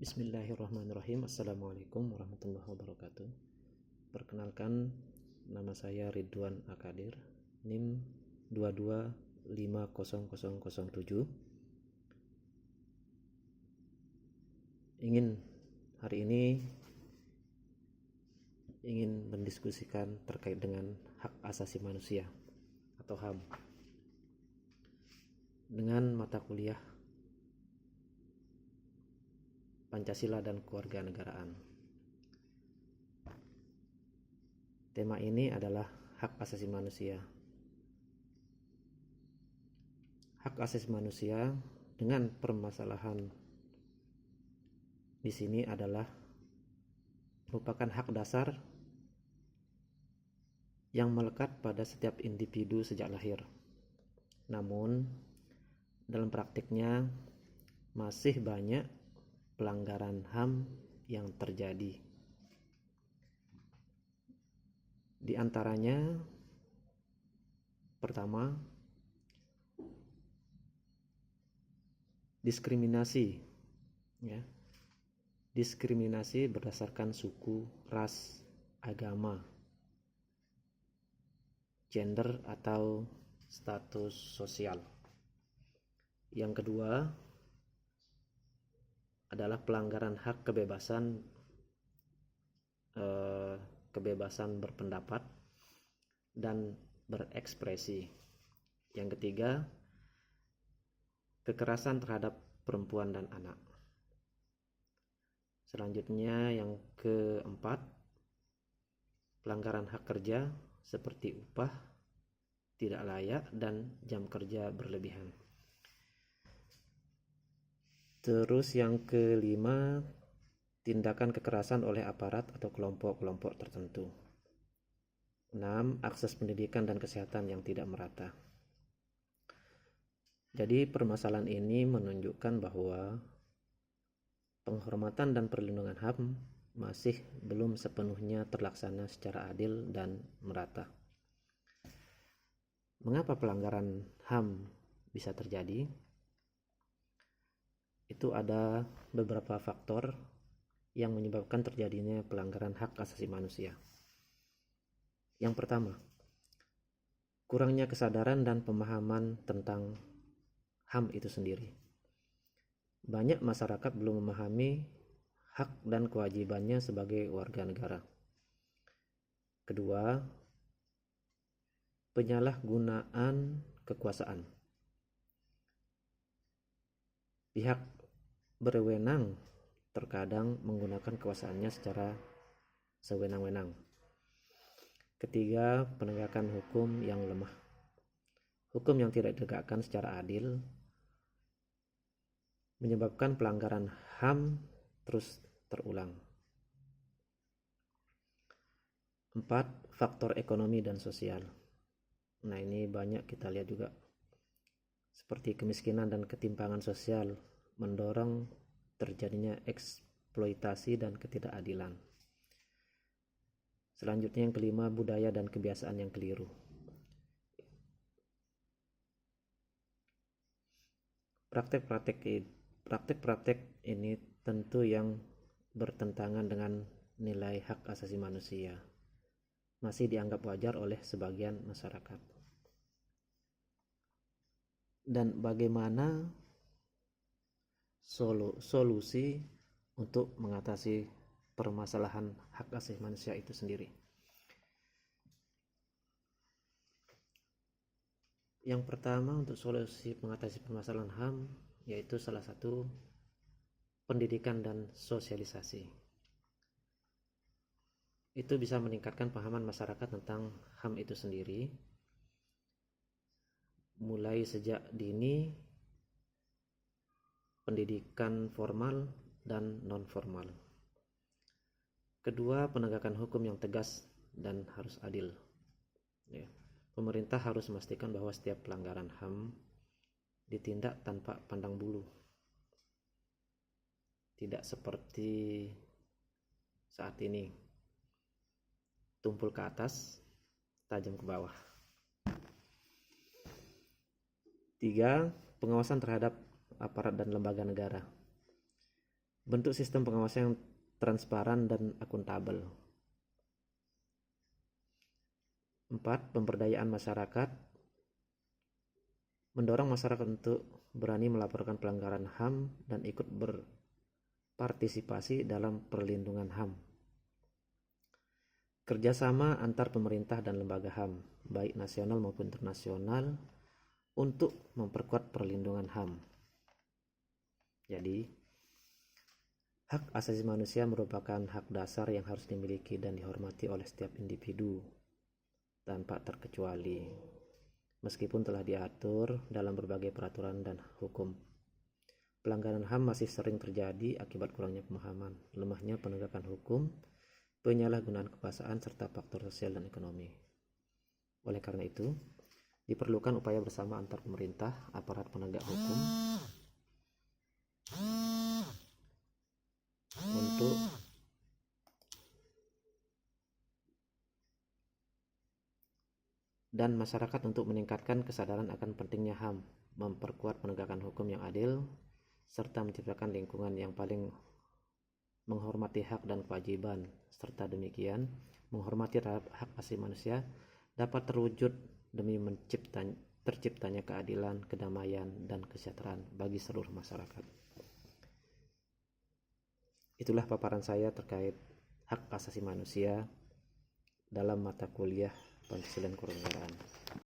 Bismillahirrahmanirrahim. Assalamualaikum warahmatullahi wabarakatuh. Perkenalkan, nama saya Ridwan Akadir, NIM 22500007. Hari ini ingin mendiskusikan terkait dengan hak asasi manusia atau HAM dengan mata kuliah Pancasila dan Kewarganegaraan. Tema ini adalah hak asasi manusia. Hak asasi manusia dengan permasalahan di sini adalah merupakan hak dasar yang melekat pada setiap individu sejak lahir. Namun, dalam praktiknya masih banyak pelanggaran HAM yang terjadi. Di antaranya, pertama, diskriminasi, diskriminasi berdasarkan suku, ras, agama, gender atau status sosial. Yang kedua adalah pelanggaran hak kebebasan berpendapat dan berekspresi. Yang ketiga, kekerasan terhadap perempuan dan anak. Selanjutnya yang keempat, pelanggaran hak kerja seperti upah tidak layak dan jam kerja berlebihan. Terus yang kelima, tindakan kekerasan oleh aparat atau kelompok-kelompok tertentu. 6. Akses pendidikan dan kesehatan yang tidak merata. Jadi permasalahan ini menunjukkan bahwa penghormatan dan perlindungan HAM masih belum sepenuhnya terlaksana secara adil dan merata. Mengapa pelanggaran HAM bisa terjadi? Itu ada beberapa faktor yang menyebabkan terjadinya pelanggaran hak asasi manusia. Yang pertama, kurangnya kesadaran dan pemahaman tentang HAM itu sendiri. Banyak masyarakat belum memahami hak dan kewajibannya sebagai warga negara. Kedua, penyalahgunaan kekuasaan. Pihak berwenang terkadang menggunakan kekuasaannya secara sewenang-wenang. Ketiga, penegakan hukum yang lemah. Hukum yang tidak ditegakkan secara adil menyebabkan pelanggaran HAM terus terulang. 4. Faktor ekonomi dan sosial. Nah, ini banyak kita lihat juga. Seperti kemiskinan dan ketimpangan sosial mendorong terjadinya eksploitasi dan ketidakadilan. Selanjutnya yang kelima, budaya dan kebiasaan yang keliru. Praktek-praktek ini tentu yang bertentangan dengan nilai hak asasi manusia masih dianggap wajar oleh sebagian masyarakat. Dan bagaimana solusi untuk mengatasi permasalahan hak asasi manusia itu sendiri? Yang pertama, untuk solusi mengatasi permasalahan HAM yaitu salah satu pendidikan dan sosialisasi. Itu bisa meningkatkan pahaman masyarakat tentang HAM itu sendiri, mulai sejak dini, pendidikan formal dan non-formal. Kedua, penegakan hukum yang tegas dan harus adil. Pemerintah harus memastikan bahwa setiap pelanggaran HAM ditindak tanpa pandang bulu. Tidak seperti saat ini, tumpul ke atas, tajam ke bawah. 3. Pengawasan terhadap aparat dan lembaga negara. Bentuk sistem pengawasan yang transparan dan akuntabel. 4. Pemberdayaan masyarakat. Mendorong masyarakat untuk berani melaporkan pelanggaran HAM dan ikut berpartisipasi dalam perlindungan HAM. Kerjasama antar pemerintah dan lembaga HAM, baik nasional maupun internasional, untuk memperkuat perlindungan HAM. Jadi, hak asasi manusia merupakan hak dasar yang harus dimiliki dan dihormati oleh setiap individu tanpa terkecuali, meskipun telah diatur dalam berbagai peraturan dan hukum. Pelanggaran HAM masih sering terjadi akibat kurangnya pemahaman, lemahnya penegakan hukum, penyalahgunaan kekuasaan, serta faktor sosial dan ekonomi. Oleh karena itu, diperlukan upaya bersama antar pemerintah, aparat penegak hukum untuk dan masyarakat untuk meningkatkan kesadaran akan pentingnya HAM, memperkuat penegakan hukum yang adil, serta menciptakan lingkungan yang paling menghormati hak dan kewajiban, serta demikian menghormati terhadap hak asasi manusia dapat terwujud demi terciptanya keadilan, kedamaian, dan kesejahteraan bagi seluruh masyarakat. Itulah paparan saya terkait hak asasi manusia dalam mata kuliah Pancasila dan Kewarganegaraan.